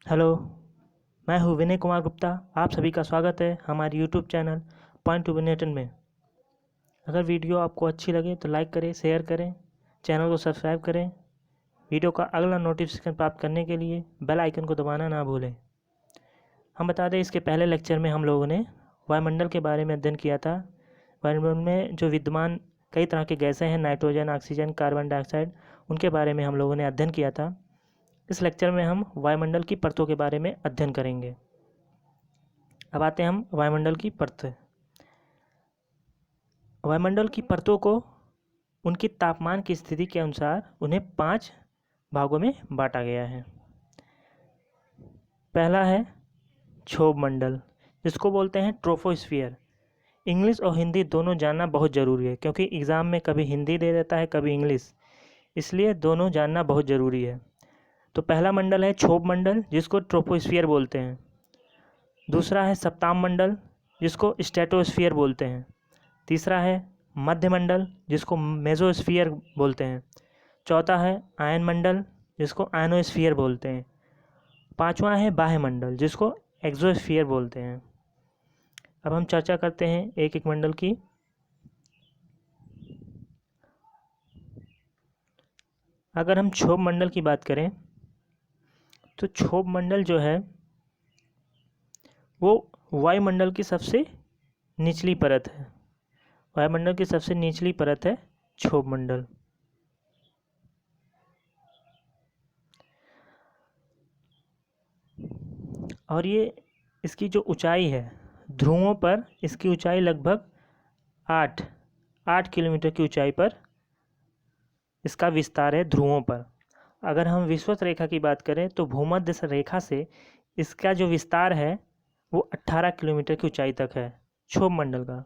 Hello, मैं हूँ विनय कुमार गुप्ता। आप सभी का स्वागत है हमारे यूट्यूब चैनल पॉइंट टू विनेटन में। अगर वीडियो आपको अच्छी लगे तो लाइक करें, शेयर करें, चैनल को सब्सक्राइब करें। वीडियो का अगला नोटिफिकेशन प्राप्त करने के लिए बेल आइकन को दबाना ना भूलें। हम बता दें, इसके पहले लेक्चर में हम लोगों ने वायुमंडल के बारे में अध्ययन किया था। वायुमंडल में जो विद्यमान कई तरह के गैसें हैं, नाइट्रोजन, ऑक्सीजन, कार्बन डाइऑक्साइड, उनके बारे में हम लोगों ने अध्ययन किया था। इस लेक्चर में हम वायुमंडल की परतों के बारे में अध्ययन करेंगे। अब आते हैं हम वायुमंडल की परतें। वायुमंडल की परतों को उनकी तापमान की स्थिति के अनुसार उन्हें 5 भागों में बांटा गया है। पहला है क्षोभ मंडल, जिसको बोलते हैं ट्रोपोस्फियर। इंग्लिश और हिंदी दोनों जानना बहुत ज़रूरी है, क्योंकि एग्ज़ाम में कभी हिंदी दे देता है, कभी इंग्लिश, इसलिए दोनों जानना बहुत ज़रूरी है। तो पहला मंडल है क्षोभ मंडल, जिसको ट्रोपोस्फियर बोलते हैं। दूसरा है सप्ताम मंडल, जिसको स्ट्रेटोस्फियर बोलते हैं। तीसरा है मध्यमंडल, जिसको मेसोस्फियर बोलते हैं। चौथा है आयन मंडल, जिसको आयनोस्फियर बोलते हैं। पांचवा है बाह्यमंडल, जिसको एक्सोस्फियर बोलते हैं। अब हम चर्चा करते हैं एक एक मंडल की। अगर हम क्षोभ मंडल की बात करें तो क्षोभ मंडल जो है वो वायुमंडल की सबसे निचली परत है। वायुमंडल की सबसे निचली परत है क्षोभ मंडल। और ये इसकी जो ऊंचाई है, ध्रुवों पर इसकी ऊंचाई लगभग 8 किलोमीटर की ऊंचाई पर इसका विस्तार है ध्रुवों पर। अगर हम विषुवत रेखा की बात करें तो भूमध्य रेखा से इसका जो विस्तार है वो 18 किलोमीटर की ऊंचाई तक है क्षोभ मंडल का।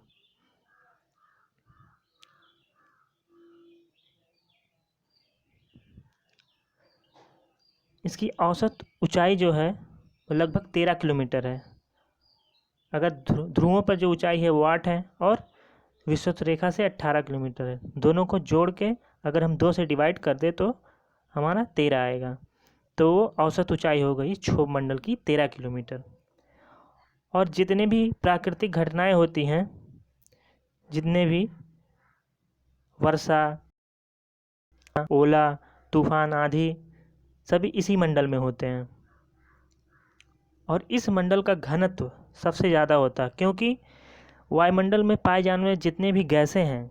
इसकी औसत ऊंचाई जो है वो लगभग 13 किलोमीटर है। अगर ध्रुवों पर जो ऊंचाई है वो 8 है और विषुवत रेखा से 18 किलोमीटर है। दोनों को जोड़ के अगर हम 2 से डिवाइड कर दें तो हमारा 13 आएगा। तो औसत ऊंचाई हो गई क्षोभ मंडल की 13 किलोमीटर। और जितने भी प्राकृतिक घटनाएं होती हैं, जितने भी वर्षा, ओला, तूफान, आंधी, सभी इसी मंडल में होते हैं। और इस मंडल का घनत्व सबसे ज़्यादा होता है, क्योंकि वायुमंडल में पाए जाने वाले जितने भी गैसें हैं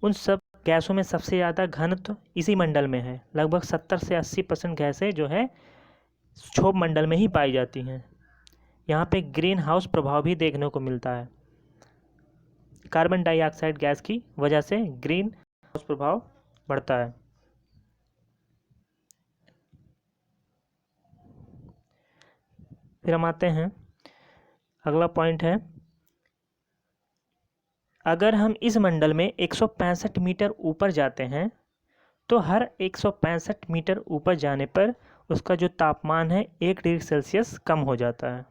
उन सब गैसों में सबसे ज़्यादा घनत्व इसी मंडल में है। लगभग 70 से 80% गैसें जो है क्षोभ मंडल में ही पाई जाती हैं। यहाँ पे ग्रीन हाउस प्रभाव भी देखने को मिलता है। कार्बन डाइऑक्साइड गैस की वजह से ग्रीन हाउस प्रभाव बढ़ता है। फिर हम आते हैं, अगला पॉइंट है, अगर हम इस मंडल में 165 मीटर ऊपर जाते हैं तो हर 165 मीटर ऊपर जाने पर उसका जो तापमान है 1 डिग्री सेल्सियस कम हो जाता है।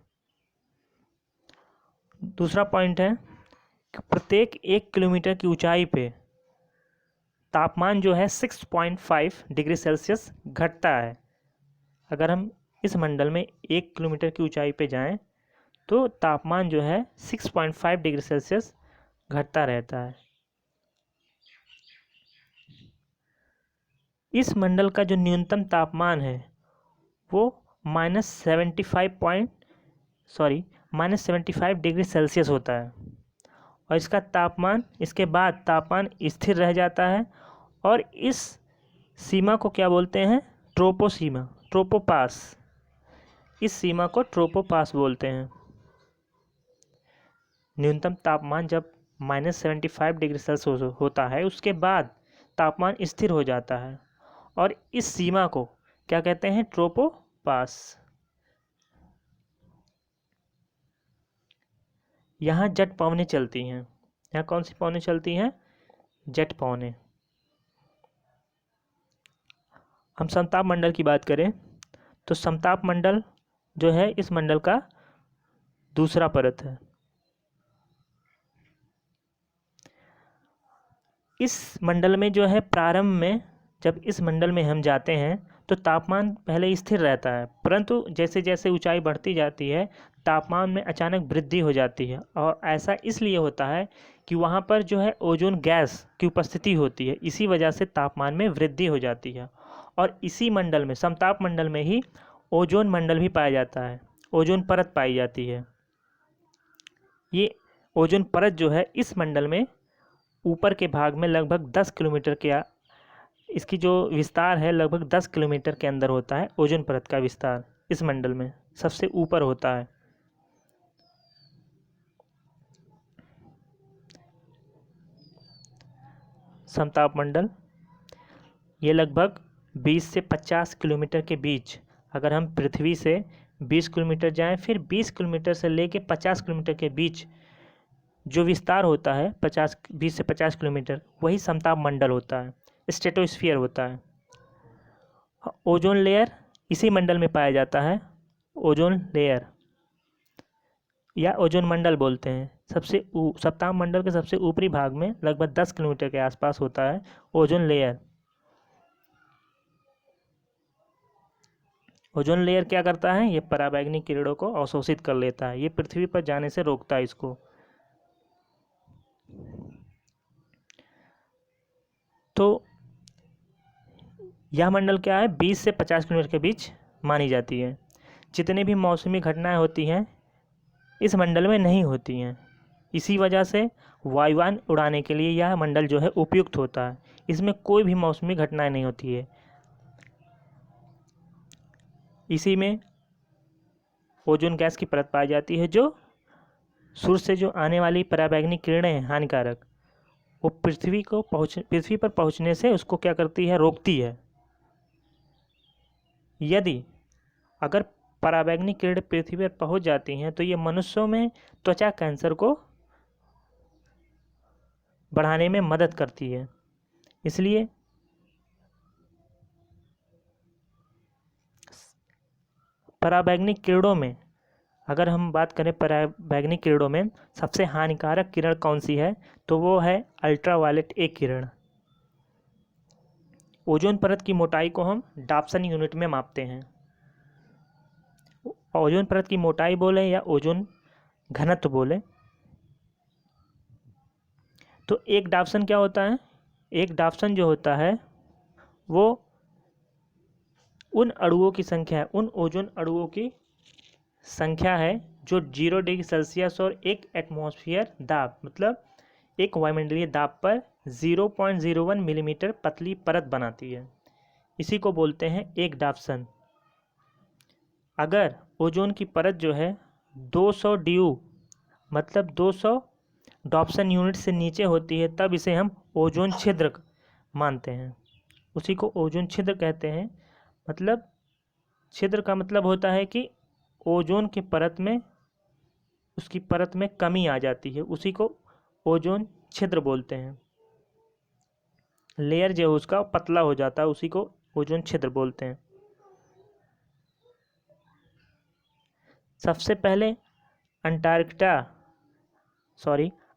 दूसरा पॉइंट है कि प्रत्येक 1 किलोमीटर की ऊंचाई पे तापमान जो है 6.5 डिग्री सेल्सियस घटता है। अगर हम इस मंडल में 1 किलोमीटर की ऊंचाई पे जाएं तो तापमान जो है 6.5 डिग्री सेल्सियस घटता रहता है। इस मंडल का जो न्यूनतम तापमान है वो -75 डिग्री सेल्सियस होता है। और इसका तापमान, इसके बाद तापमान स्थिर रह जाता है। और इस सीमा को क्या बोलते हैं? ट्रोपोपास। इस सीमा को ट्रोपोपास बोलते हैं। न्यूनतम तापमान जब -75 डिग्री सेल्सियस होता है, उसके बाद तापमान स्थिर हो जाता है और इस सीमा को क्या कहते हैं? ट्रोपोपास। यहाँ जेट पवनें चलती हैं। यहाँ कौन सी पवनें चलती हैं? जेट पवनें। हम समताप मंडल की बात करें तो समताप मंडल जो है इस मंडल का दूसरा परत है। इस मंडल में जो है प्रारंभ में, जब इस मंडल में हम जाते हैं तो तापमान पहले स्थिर रहता है, परंतु जैसे जैसे ऊंचाई बढ़ती जाती है तापमान में अचानक वृद्धि हो जाती है। और ऐसा इसलिए होता है कि वहाँ पर जो है ओजोन गैस की उपस्थिति होती है, इसी वजह से तापमान में वृद्धि हो जाती है। और इसी मंडल में, समताप मंडल में ही ओजोन मंडल भी पाया जाता है, ओजोन परत पाई जाती है। ये ओजोन परत जो है इस मंडल में ऊपर के भाग में लगभग 10 किलोमीटर के इसकी जो विस्तार है लगभग 10 किलोमीटर के अंदर होता है। ओजोन परत का विस्तार इस मंडल में सबसे ऊपर होता है। समताप मंडल ये लगभग 20 से 50 किलोमीटर के बीच, अगर हम पृथ्वी से 20 किलोमीटर जाएं, फिर 20 किलोमीटर से लेके 50 किलोमीटर के बीच जो विस्तार होता है 20 से 50 किलोमीटर, वही समताप मंडल होता है, स्ट्रेटोस्फीयर होता है। ओजोन लेयर इसी मंडल में पाया जाता है। ओजोन लेयर या ओजोन मंडल बोलते हैं। सप्ताह मंडल के सबसे ऊपरी भाग में लगभग 10 किलोमीटर के आसपास होता है ओजोन लेयर। ओजोन लेयर क्या करता है? ये पराबैंगनी किरणों को अवशोषित कर लेता है, ये पृथ्वी पर जाने से रोकता है इसको। तो यह मंडल क्या है? 20 से 50 किलोमीटर के बीच मानी जाती है। जितनी भी मौसमी घटनाएं होती हैं इस मंडल में नहीं होती हैं, इसी वजह से वायुयान उड़ाने के लिए यह मंडल जो है उपयुक्त होता है। इसमें कोई भी मौसमी घटनाएं नहीं होती है। इसी में ओजोन गैस की परत पाई जाती है जो सूर्य से जो आने वाली पराबैंगनी किरणें हैं हानिकारक, वो पृथ्वी पर पहुंचने से उसको क्या करती है? रोकती है। यदि अगर पराबैंगनी किरण पृथ्वी पर पहुंच जाती हैं तो ये मनुष्यों में त्वचा कैंसर को बढ़ाने में मदद करती है। इसलिए पराबैंगनी किरणों में, अगर हम बात करें पराबैंगनी किरणों में सबसे हानिकारक किरण कौन सी है, तो वो है अल्ट्रावायलेट ए किरण। ओजोन परत की मोटाई को हम डाप्सन यूनिट में मापते हैं। ओजोन परत की मोटाई बोले या ओजोन घनत्व बोले, तो एक डाप्सन क्या होता है? एक डाप्सन जो होता है वो उन अणुओं की संख्या है, उन ओजोन अणुओं की संख्या है जो 0 डिग्री सेल्सियस और 1 एटमॉस्फेयर दाब, मतलब एक वायुमंडलीय दाब पर 0.01 मिलीमीटर पतली परत बनाती है। इसी को बोलते हैं एक डाप्सन। अगर ओजोन की परत जो है 200 ड्यू मतलब 200 डॉप्सन यूनिट से नीचे होती है, तब इसे हम ओजोन छिद्र मानते हैं। उसी को ओजोन छिद्र कहते हैं। मतलब छिद्र का मतलब होता है कि ओजोन की परत में, उसकी परत में कमी आ जाती है, उसी को ओजोन छिद्र बोलते हैं। लेयर जो है उसका पतला हो जाता है, उसी को ओजोन छिद्र बोलते हैं। सबसे पहले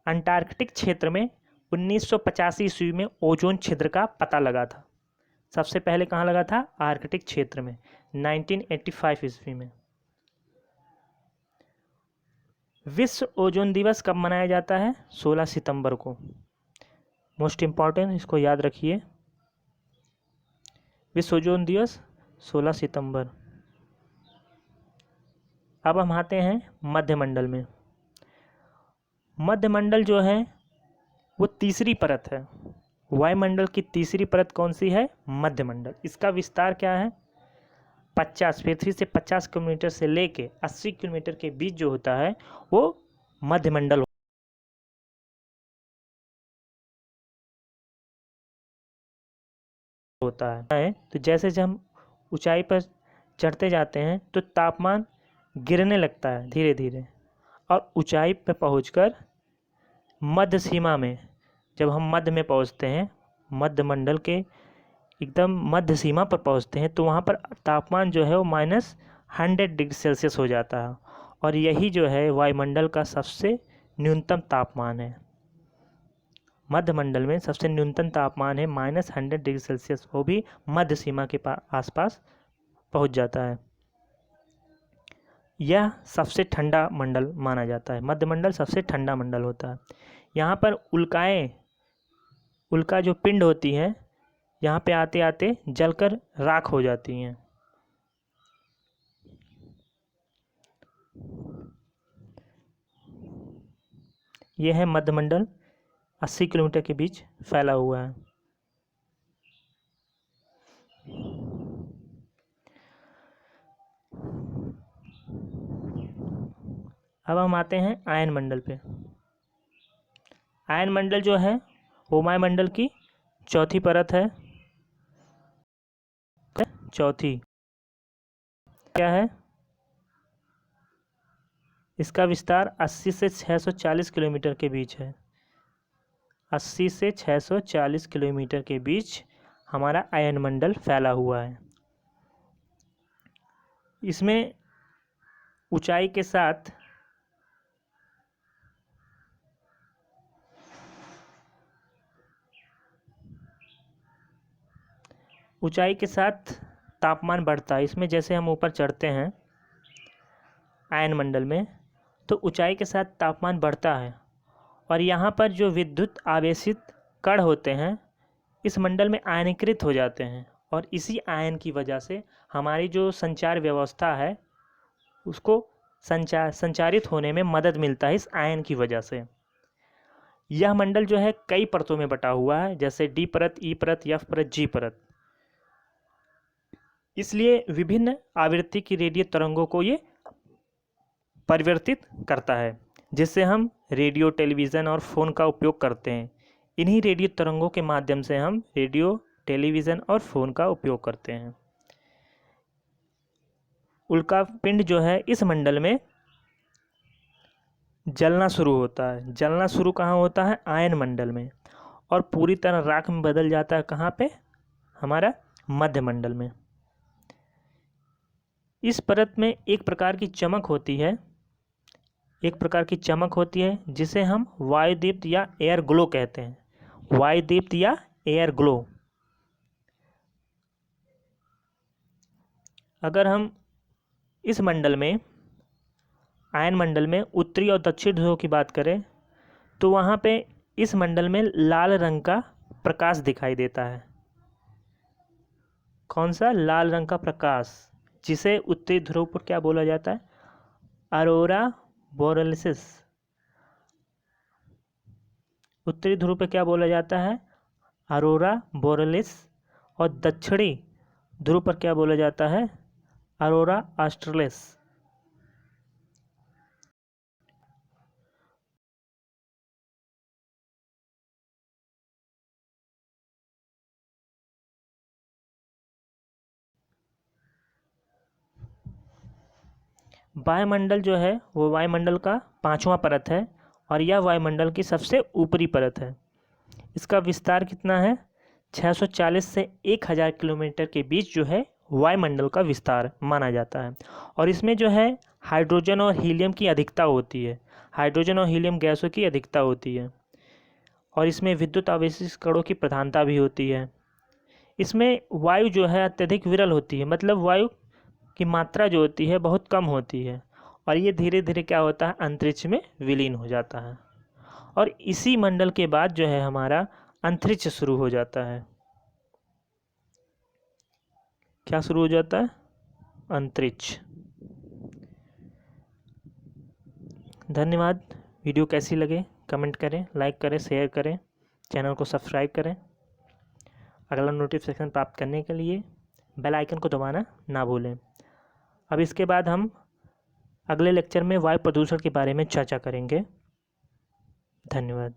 अंटार्कटिक क्षेत्र में 1985 ईस्वी में ओजोन छिद्र का पता लगा था। सबसे पहले कहाँ लगा था? आर्कटिक क्षेत्र में 1985 ईस्वी में। विश्व ओजोन दिवस कब मनाया जाता है? 16 सितंबर को। मोस्ट इम्पॉर्टेंट, इसको याद रखिए। विश्व ओजोन दिवस 16 सितंबर। अब हम आते हैं मध्यमंडल में। मध्यमंडल जो है वो तीसरी परत है। वायुमंडल की तीसरी परत कौन सी है? मध्यमंडल। इसका विस्तार क्या है? पृथ्वी से 50 किलोमीटर से लेके 80 किलोमीटर के बीच जो होता है वो मध्यमंडल होता है। तो जैसे जैसे हम ऊंचाई पर चढ़ते जाते हैं तो तापमान गिरने लगता है धीरे धीरे, और ऊंचाई पर पहुंचकर मध्य सीमा में, जब हम मध्य में पहुंचते हैं, मध्यमंडल के एकदम मध्य सीमा पर पहुंचते हैं, तो वहाँ पर तापमान जो है वो -100 डिग्री सेल्सियस हो जाता है। और यही जो है वायुमंडल का सबसे न्यूनतम तापमान है। मध्य मंडल में सबसे न्यूनतम तापमान है -100 डिग्री सेल्सियस, वो भी मध्य सीमा के आसपास पहुंच जाता है। यह सबसे ठंडा मंडल माना जाता है। मध्य मंडल सबसे ठंडा मंडल होता है। यहाँ पर उल्का जो पिंड होती है, यहाँ पे आते आते जलकर राख हो जाती हैं। यह है मध्य मंडल, 80 किलोमीटर के बीच फैला हुआ है। अब हम आते हैं आयन मंडल पे। आयन मंडल जो है वो वायुमंडल की चौथी परत है। चौथी क्या है? इसका विस्तार 80 से 640 किलोमीटर के बीच है। 80 से 640 किलोमीटर के बीच हमारा आयन मंडल फैला हुआ है। इसमें ऊंचाई के साथ तापमान बढ़ता है। इसमें जैसे हम ऊपर चढ़ते हैं आयन मंडल में, तो ऊंचाई के साथ तापमान बढ़ता है, और यहाँ पर जो विद्युत आवेशित कण होते हैं इस मंडल में आयनीकृत हो जाते हैं, और इसी आयन की वजह से हमारी जो संचार व्यवस्था है उसको संचारित होने में मदद मिलता है इस आयन की वजह से। यह मंडल जो है कई परतों में बटा हुआ है, जैसे डी परत, ई परत, एफ परत, जी परत। इसलिए विभिन्न आवृत्ति की रेडियो तरंगों को ये परिवर्तित करता है, जिससे हम रेडियो, टेलीविज़न और फ़ोन का उपयोग करते हैं। इन्हीं रेडियो तरंगों के माध्यम से हम रेडियो, टेलीविज़न और फ़ोन का उपयोग करते हैं। उल्का पिंड जो है इस मंडल में जलना शुरू होता है। जलना शुरू कहाँ होता है? आयन मंडल में, और पूरी तरह राख में बदल जाता है कहाँ पे? हमारा मध्य मंडल में। इस परत में एक प्रकार की चमक होती है जिसे हम वायुदीप्त या एयर ग्लो कहते हैं। वायुदीप्त या एयर ग्लो। अगर हम इस मंडल में, आयन मंडल में उत्तरी और दक्षिण ध्रुव की बात करें तो वहाँ पे इस मंडल में लाल रंग का प्रकाश दिखाई देता है। कौन सा? लाल रंग का प्रकाश, जिसे उत्तरी ध्रुव पर क्या बोला जाता है? अरोरा बोरेलिस। उत्तरी ध्रुव पे क्या बोला जाता है? अरोरा बोरेलिस। और दक्षिणी ध्रुव पर क्या बोला जाता है? अरोरा ऑस्ट्रेलिस। वायुमंडल जो है वो वायुमंडल का 5वां परत है, और यह वायुमंडल की सबसे ऊपरी परत है। इसका विस्तार कितना है? 640 से 1000 किलोमीटर के बीच जो है वायुमंडल का विस्तार माना जाता है। और इसमें जो है हाइड्रोजन और हीलियम की अधिकता होती है। हाइड्रोजन और हीलियम गैसों की अधिकता होती है, और इसमें विद्युत आवेशित कणों की प्रधानता भी होती है। इसमें वायु जो है अत्यधिक विरल होती है, मतलब वायु की मात्रा जो होती है बहुत कम होती है, और ये धीरे धीरे क्या होता है? अंतरिक्ष में विलीन हो जाता है। और इसी मंडल के बाद जो है हमारा अंतरिक्ष शुरू हो जाता है। क्या शुरू हो जाता है? अंतरिक्ष। धन्यवाद। वीडियो कैसी लगे कमेंट करें, लाइक करें, शेयर करें, चैनल को सब्सक्राइब करें। अगला नोटिफिकेशन प्राप्त करने के लिए बेल आइकन को दबाना ना भूलें। अब इसके बाद हम अगले लेक्चर में वायु प्रदूषण के बारे में चर्चा करेंगे। धन्यवाद।